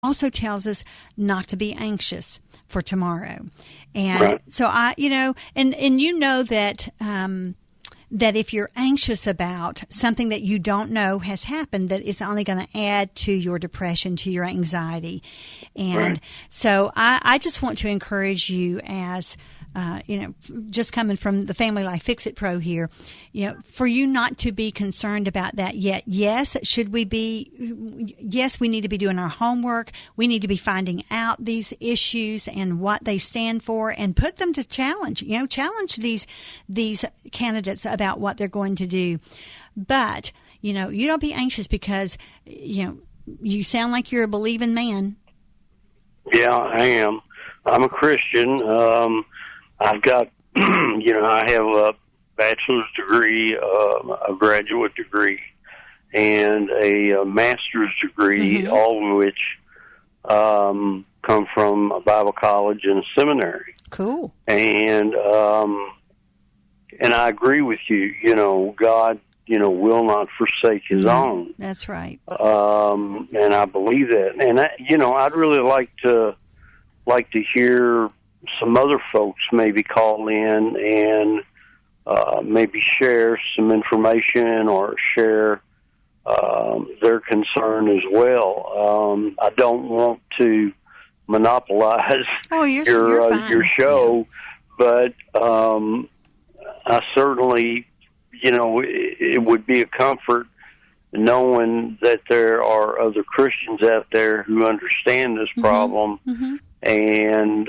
also tells us not to be anxious for tomorrow. And right. so and you know that, that if you're anxious about something that you don't know has happened, that is only going to add to your depression, to your anxiety. And right. so I just want to encourage you as, just coming from the Family Life Fix-It Pro here, for you not to be concerned about that yet. Yes, we need to be doing our homework. We need to be finding out these issues and what they stand for and put them to challenge, challenge these candidates about what they're going to do. But, you don't be anxious because, you sound like you're a believing man. Yeah, I am. I'm a Christian. I've got, I have a bachelor's degree, a graduate degree, and a master's degree, mm-hmm. all of which come from a Bible college and a seminary. Cool. And I agree with you. God, will not forsake His own. That's right. And I believe that. And I'd really like to hear some other folks maybe call in and maybe share some information or share their concern as well. I don't want to monopolize your show, but I certainly, it would be a comfort knowing that there are other Christians out there who understand this problem. Mm-hmm. And,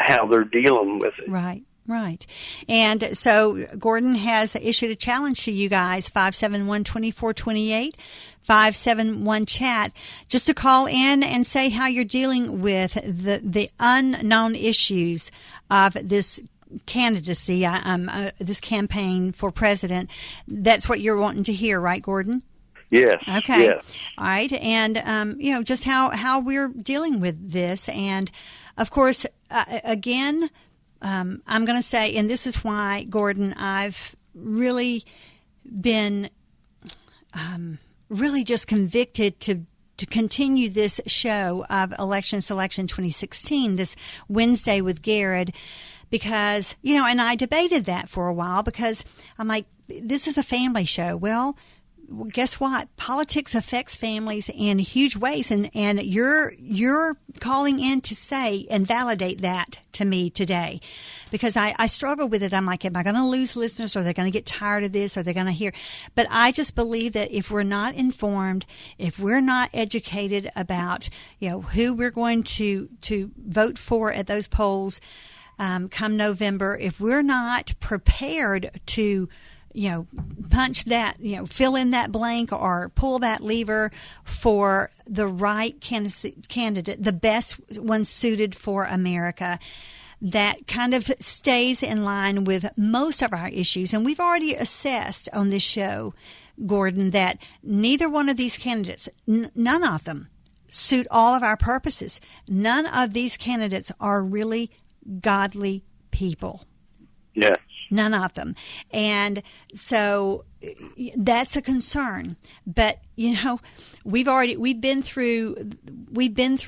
how they're dealing with it. Right. And so Gordon has issued a challenge to you guys, 571-2428, 571-CHAT, just to call in and say how you're dealing with the unknown issues of this candidacy, this campaign for president. That's what you're wanting to hear, right, Gordon? Yes. Okay. Yes. All right. And, just how we're dealing with this. And, of course, again, I'm going to say, and this is why, Gordon, I've really been really just convicted to continue this show of Election Selection 2016, this Wednesday with Garrett, because, and I debated that for a while because I'm like, this is a family show. Well, guess what? Politics affects families in huge ways, and you're calling in to say and validate that to me today, because I struggle with it. I'm like, am I going to lose listeners? Are they going to get tired of this? Are they going to hear? But I just believe that if we're not informed, if we're not educated about who we're going to vote for at those polls come November, if we're not prepared to punch that, fill in that blank or pull that lever for the right candidate, the best one suited for America, that kind of stays in line with most of our issues. And we've already assessed on this show, Gordon, that neither one of these candidates, none of them, suit all of our purposes. None of these candidates are really godly people. Yes. None of them. And so that's a concern. But, we've been through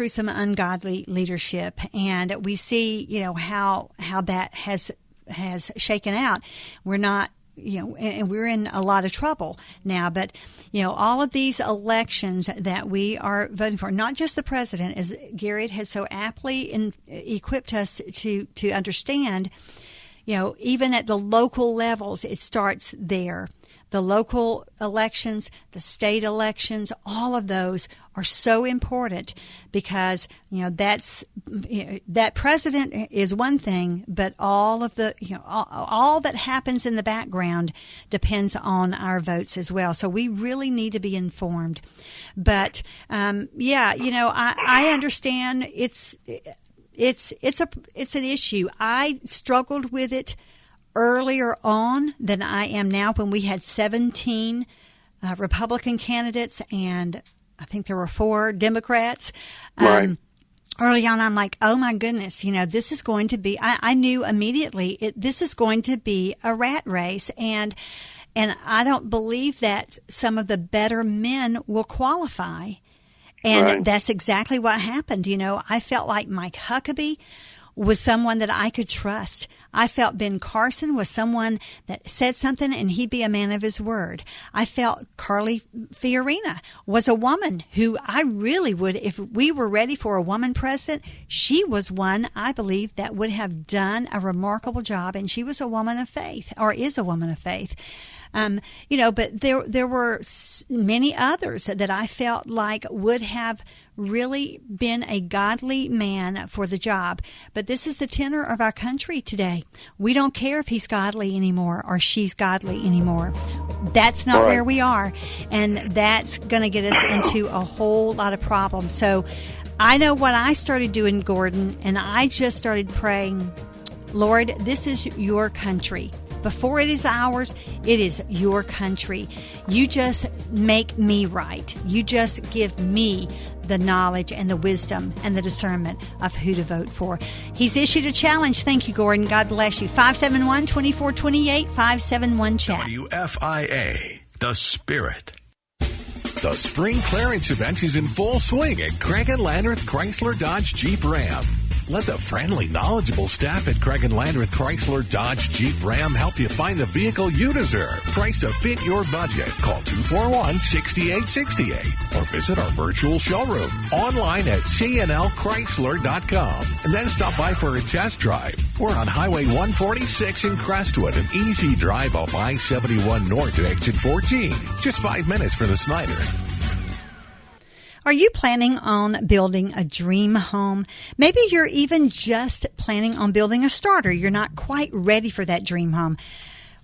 some ungodly leadership, and we see, how that has shaken out. We're not, and we're in a lot of trouble now. But, all of these elections that we are voting for, not just the president, as Garrett has so aptly equipped us to understand, even at the local levels, it starts there. The local elections, the state elections, all of those are so important because, that president is one thing, but all of the, all that happens in the background depends on our votes as well. So we really need to be informed. But, I understand it's an issue. I struggled with it earlier on than I am now, when we had 17 Republican candidates and I think there were 4 Democrats. Right. Early on, I'm like, oh my goodness, this is going to be, I knew immediately this is going to be a rat race. And I don't believe that some of the better men will qualify. And that's exactly what happened. I felt like Mike Huckabee was someone that I could trust. I felt Ben Carson was someone that said something and he'd be a man of his word. I felt Carly Fiorina was a woman who I really would, if we were ready for a woman president, she was one, I believe, that would have done a remarkable job. And she was a woman of faith, or is a woman of faith. But there were many others that I felt like would have really been a godly man for the job. But this is the tenor of our country today. We don't care if he's godly anymore or she's godly anymore. That's not where we are. And that's going to get us into a whole lot of problems. So I know what I started doing, Gordon, and I just started praying, Lord, this is your country. Before it is ours, it is your country. You just make me right. You just give me the knowledge and the wisdom and the discernment of who to vote for. He's issued a challenge. Thank you, Gordon. God bless you. 571-2428, 571-CHAT. WFIA, The Spirit. The spring clearance event is in full swing at Craig and Landreth Chrysler Dodge Jeep Ram. Let the friendly, knowledgeable staff at Craig and Landreth Chrysler Dodge Jeep Ram help you find the vehicle you deserve. Priced to fit your budget. Call 241-6868 or visit our virtual showroom online at cnlchrysler.com and then stop by for a test drive. We're on Highway 146 in Crestwood, an easy drive off I-71 North at exit 14. Just 5 minutes from the Snyder. Are you planning on building a dream home? Maybe you're even just planning on building a starter. You're not quite ready for that dream home.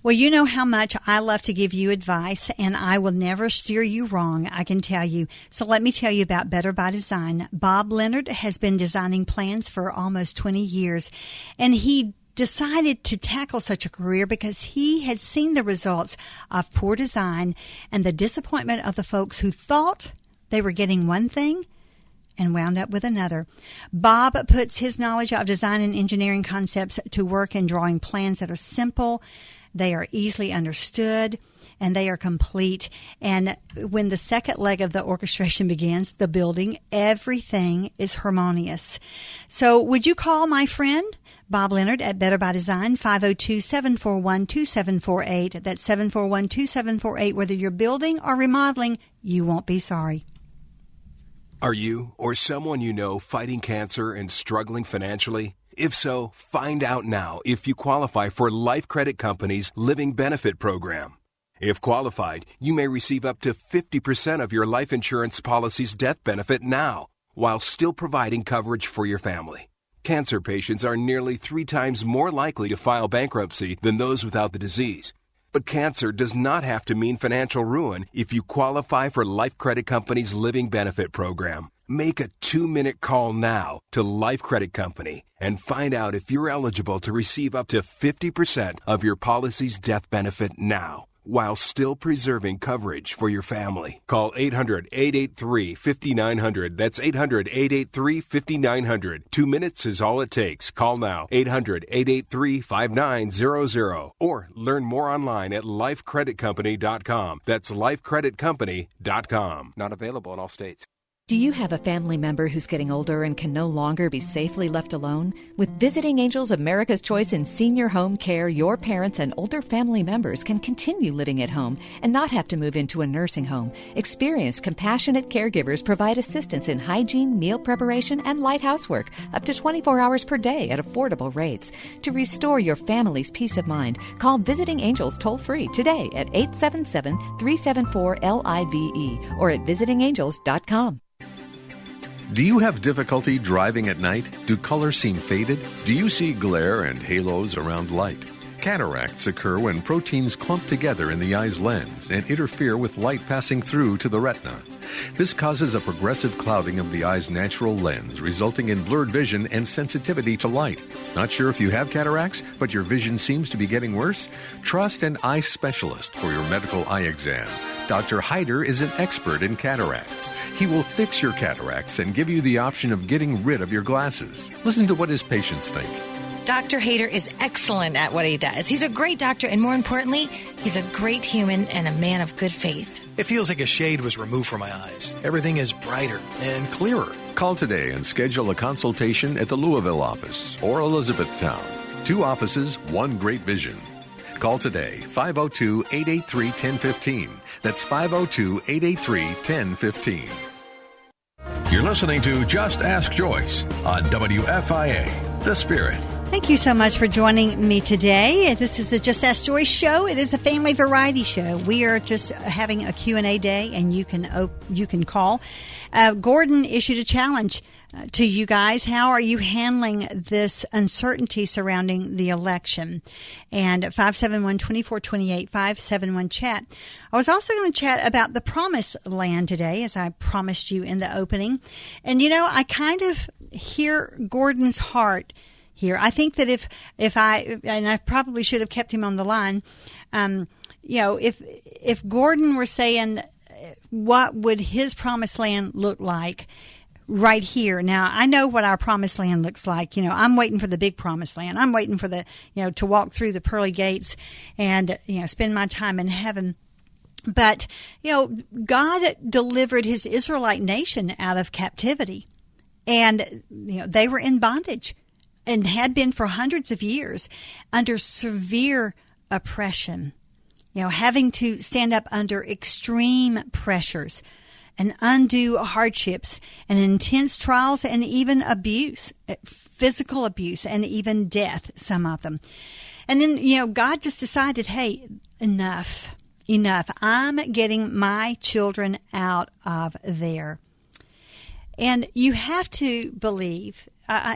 Well, you know how much I love to give you advice, and I will never steer you wrong, I can tell you. So let me tell you about Better by Design. Bob Leonard has been designing plans for almost 20 years, and he decided to tackle such a career because he had seen the results of poor design and the disappointment of the folks who thought they were getting one thing and wound up with another. Bob puts his knowledge of design and engineering concepts to work in drawing plans that are simple, they are easily understood, and they are complete. And when the second leg of the orchestration begins, the building, everything is harmonious. So would you call my friend Bob Leonard at Better by Design, 502-741-2748. That's 741-2748. Whether you're building or remodeling, you won't be sorry. Are you or someone you know fighting cancer and struggling financially? If so, find out now if you qualify for Life Credit Company's Living Benefit Program. If qualified, you may receive up to 50% of your life insurance policy's death benefit now, while still providing coverage for your family. Cancer patients are nearly 3 times more likely to file bankruptcy than those without the disease. But cancer does not have to mean financial ruin if you qualify for Life Credit Company's Living Benefit Program. Make a 2-minute call now to Life Credit Company and find out if you're eligible to receive up to 50% of your policy's death benefit now, while still preserving coverage for your family. Call 800-883-5900. That's 800-883-5900. 2 minutes is all it takes. Call now. 800-883-5900. Or learn more online at lifecreditcompany.com. That's lifecreditcompany.com. Not available in all states. Do you have a family member who's getting older and can no longer be safely left alone? With Visiting Angels America's Choice in Senior Home Care, your parents and older family members can continue living at home and not have to move into a nursing home. Experienced, compassionate caregivers provide assistance in hygiene, meal preparation, and light housework up to 24 hours per day at affordable rates. To restore your family's peace of mind, call Visiting Angels toll-free today at 877-374-LIVE or at visitingangels.com. Do you have difficulty driving at night? Do colors seem faded? Do you see glare and halos around light? Cataracts occur when proteins clump together in the eye's lens and interfere with light passing through to the retina. This causes a progressive clouding of the eye's natural lens, resulting in blurred vision and sensitivity to light. Not sure if you have cataracts, but your vision seems to be getting worse? Trust an eye specialist for your medical eye exam. Dr. Hyder is an expert in cataracts. He will fix your cataracts and give you the option of getting rid of your glasses. Listen to what his patients think. Dr. Hayter is excellent at what he does. He's a great doctor, and more importantly, he's a great human and a man of good faith. It feels like a shade was removed from my eyes. Everything is brighter and clearer. Call today and schedule a consultation at the Louisville office or Elizabethtown. 2 offices, 1 great vision. Call today, 502-883-1015. That's 502-883-1015. You're listening to Just Ask Joyce on WFIA, The Spirit. Thank you so much for joining me today. This is the Just Ask Joyce show. It is a family variety show. We are just having a Q&A day, and you can call. Gordon issued a challenge to you guys. How are you handling this uncertainty surrounding the election? And 571-2428, 571-CHAT. I was also going to chat about the promised land today, as I promised you in the opening. And, I kind of hear Gordon's heart here. I think that if I probably should have kept him on the line, if Gordon were saying what would his promised land look like right here. Now, I know what our promised land looks like. I'm waiting for the big promised land. I'm waiting for to walk through the pearly gates and, spend my time in heaven. But, God delivered his Israelite nation out of captivity, and, they were in bondage and had been for hundreds of years under severe oppression, having to stand up under extreme pressures and undue hardships and intense trials and even abuse, physical abuse and even death, some of them. And then, God just decided, hey, enough. I'm getting my children out of there. And you have to believe,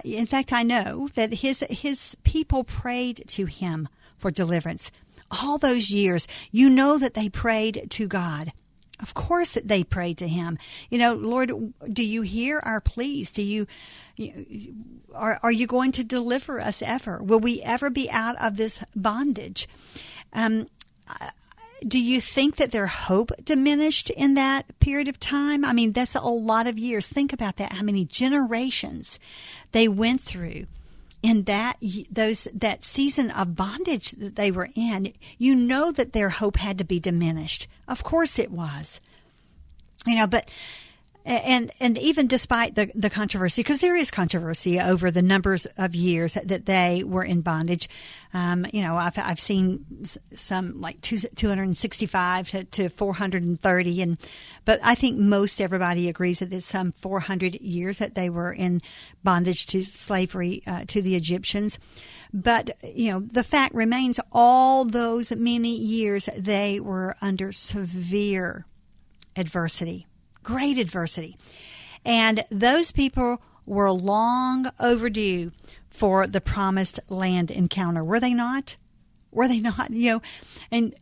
in fact, I know that his people prayed to him for deliverance. All those years, that they prayed to God. Of course that they prayed to him. Lord, do you hear our pleas? Are you going to deliver us ever? Will we ever be out of this bondage? Do you think that their hope diminished in that period of time? I mean, that's a lot of years. Think about that, how many generations they went through in that season of bondage that they were in. That their hope had to be diminished. Of course it was. But and even despite the controversy, because there is controversy over the numbers of years that they were in bondage. I've seen some like 265 to 430, but I think most everybody agrees that it's some 400 years that they were in bondage to slavery to the Egyptians. But the fact remains, all those many years they were under severe adversity. Great adversity. And those people were long overdue for the promised land encounter. Were they not? And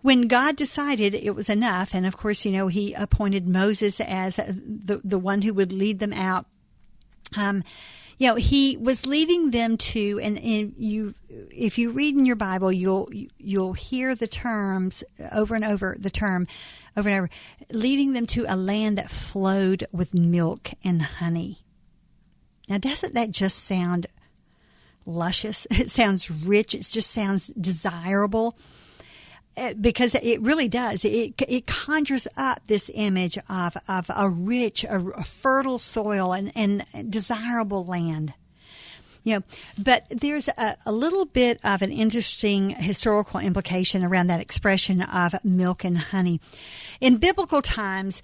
when God decided it was enough, and of course, he appointed Moses as the one who would lead them out. He was leading them to, and if you read in your Bible, you'll hear the terms over and over, leading them to a land that flowed with milk and honey. Now, doesn't that just sound luscious? It sounds rich. It just sounds desirable. Because it really does. It conjures up this image of a rich, a fertile soil and desirable land. But there's a little bit of an interesting historical implication around that expression of milk and honey. In biblical times,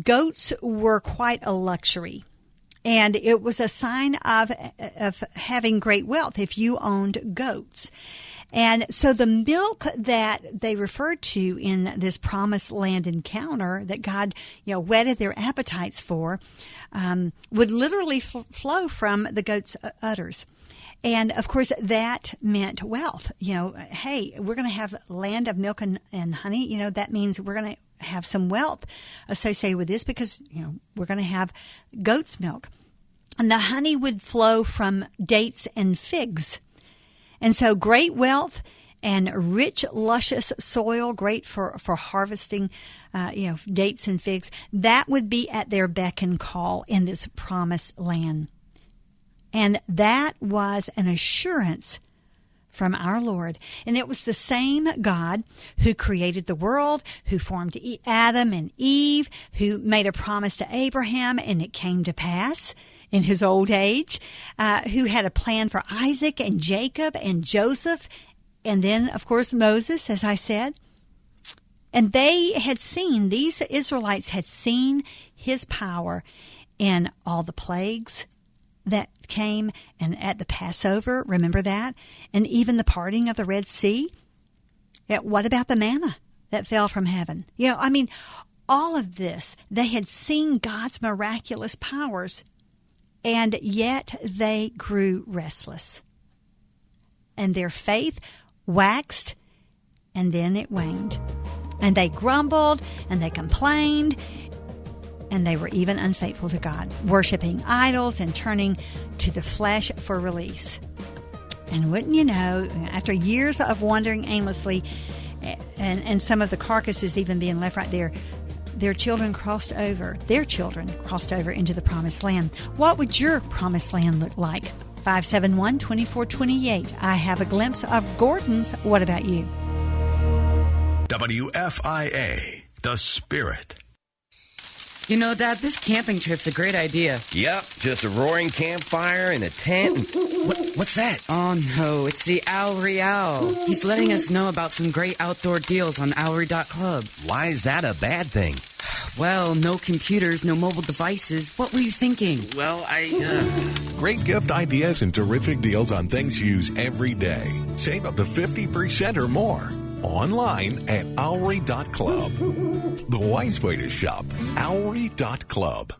goats were quite a luxury. And it was a sign of having great wealth if you owned goats. And so the milk that they referred to in this promised land encounter that God, whetted their appetites for, would literally flow from the goat's udders. And of course, that meant wealth. Hey, we're going to have land of milk and honey. That means we're going to have some wealth associated with this because, we're going to have goat's milk. And the honey would flow from dates and figs. And so great wealth and rich, luscious soil, great for harvesting, dates and figs. That would be at their beck and call in this promised land. And that was an assurance from our Lord. And it was the same God who created the world, who formed Adam and Eve, who made a promise to Abraham, and it came to pass in his old age, who had a plan for Isaac and Jacob and Joseph, and then, of course, Moses, as I said. And these Israelites had seen his power in all the plagues that came, and at the Passover, remember that? And even the parting of the Red Sea. What about the manna that fell from heaven? All of this, they had seen God's miraculous powers, and yet they grew restless. And their faith waxed, and then it waned. And they grumbled, and they complained, and they were even unfaithful to God, worshiping idols and turning to the flesh for release. And wouldn't you know, after years of wandering aimlessly, and some of the carcasses even being left right there, their children crossed over into the promised land. What would your promised land look like? 571-2428. I have a glimpse of Gordon's. What about you? WFIA, The Spirit. You know, Dad, this camping trip's a great idea. Yep, just a roaring campfire and a tent. What's that? Oh, no, it's the Al Real. He's letting us know about some great outdoor deals on Owry.club. Why is that a bad thing? Well, no computers, no mobile devices. What were you thinking? Well, Great gift ideas and terrific deals on things you use every day. Save up to 50% or more. Online at Owry.club. The wise way to shop. Owry.club.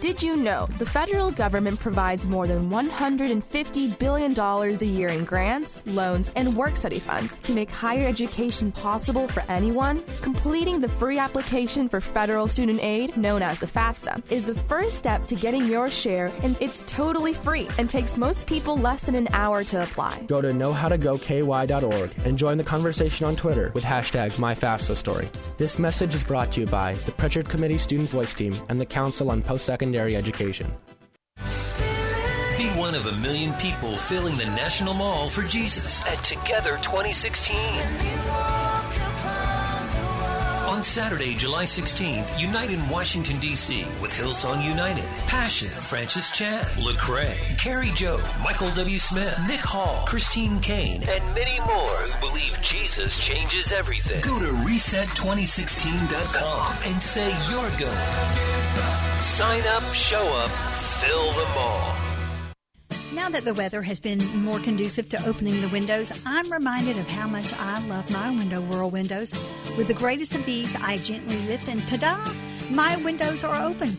Did you know the federal government provides more than $150 billion a year in grants, loans, and work-study funds to make higher education possible for anyone? Completing the free application for federal student aid, known as the FAFSA, is the first step to getting your share, and it's totally free and takes most people less than an hour to apply. Go to knowhowtogoky.org and join the conversation on Twitter with hashtag MyFAFSAStory. This message is brought to you by the Pritchard Committee Student Voice Team and the Council on Post-Secondary Education. Be one of 1 million people filling the National Mall for Jesus at Together 2016. On Saturday, July 16th, unite in Washington, D.C. with Hillsong United, Passion, Francis Chan, Lecrae, Carrie Joe, Michael W. Smith, Nick Hall, Christine Kane, and many more who believe Jesus changes everything. Go to reset2016.com and say you're going. Sign up, show up, fill the mall. Now that the weather has been more conducive to opening the windows, I'm reminded of how much I love my Window World windows. With the greatest of ease, I gently lift and ta-da! My windows are open.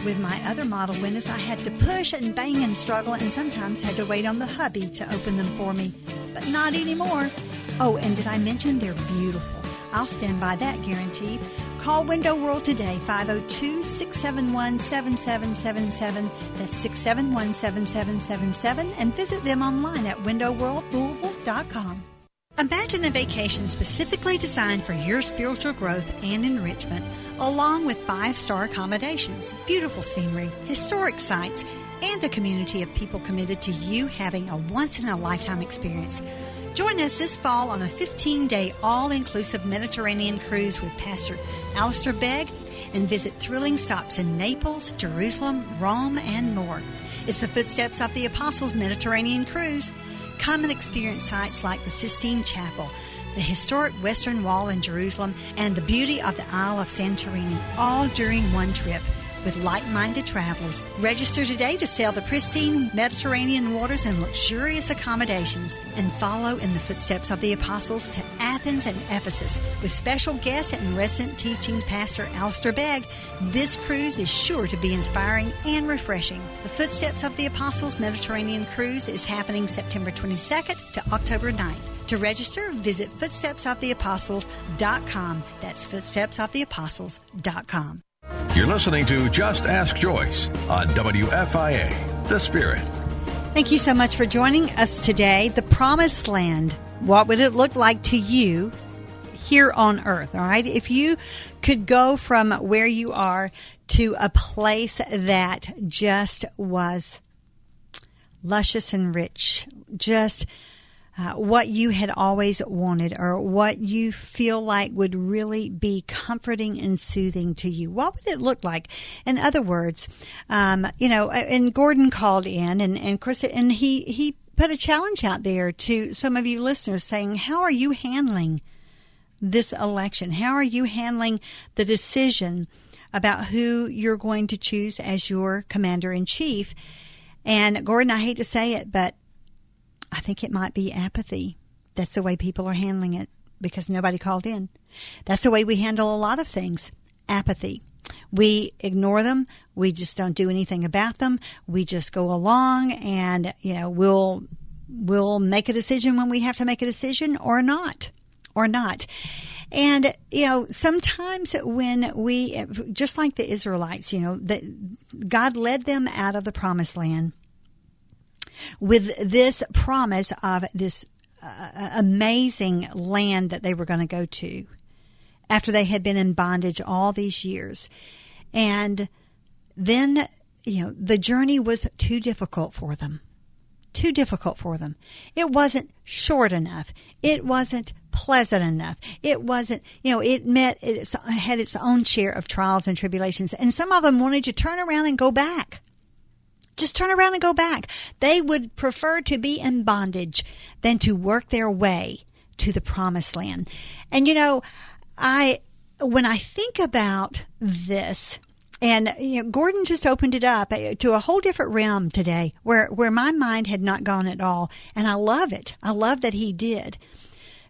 With my other model windows, I had to push and bang and struggle and sometimes had to wait on the hubby to open them for me. But not anymore. Oh, and did I mention they're beautiful? I'll stand by that guarantee. Call Window World today, 502-671-7777. That's 671-7777. And visit them online at windowworldlouisville.com. Imagine a vacation specifically designed for your spiritual growth and enrichment, along with 5-star accommodations, beautiful scenery, historic sites, and a community of people committed to you having a once-in-a-lifetime experience. Join us this fall on a 15-day all-inclusive Mediterranean cruise with Pastor Alistair Begg and visit thrilling stops in Naples, Jerusalem, Rome, and more. It's the Footsteps of the Apostles Mediterranean Cruise. Come and experience sites like the Sistine Chapel, the historic Western Wall in Jerusalem, and the beauty of the Isle of Santorini, all during one trip with like-minded travelers. Register today to sail the pristine Mediterranean waters and luxurious accommodations and follow in the footsteps of the apostles to Athens and Ephesus. With special guests and resident teaching Pastor Alistair Begg, this cruise is sure to be inspiring and refreshing. The Footsteps of the Apostles Mediterranean Cruise is happening September 22nd to October 9th. To register, visit footstepsoftheapostles.com. That's footstepsoftheapostles.com. You're listening to Just Ask Joyce on WFIA, The Spirit. Thank you so much for joining us today. The Promised Land. What would it look like to you here on earth? All right. If you could go from where you are to a place that just was luscious and rich, just what you had always wanted, or what you feel like would really be comforting and soothing to you. What would it look like? In other words, and Gordon called in, and Chris, and he put a challenge out there to some of you listeners saying, how are you handling this election? How are you handling the decision about who you're going to choose as your commander-in-chief? And Gordon, I hate to say it, but I think it might be apathy. That's the way people are handling it because nobody called in. That's the way we handle a lot of things. Apathy. We ignore them. We just don't do anything about them. We just go along and, we'll make a decision when we have to make a decision or not. And, sometimes when we, just like the Israelites, God led them out of the promised land with this promise of this amazing land that they were going to go to after they had been in bondage all these years. And then, the journey was too difficult for them. It wasn't short enough. It wasn't pleasant enough. It wasn't, it had its own share of trials and tribulations. And some of them wanted to turn around and go back. Just turn around and go back. They would prefer to be in bondage than to work their way to the promised land. And, when I think about this, and Gordon just opened it up to a whole different realm today where my mind had not gone at all. And I love it. I love that he did.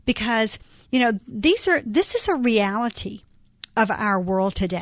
Because, this is a reality of our world today.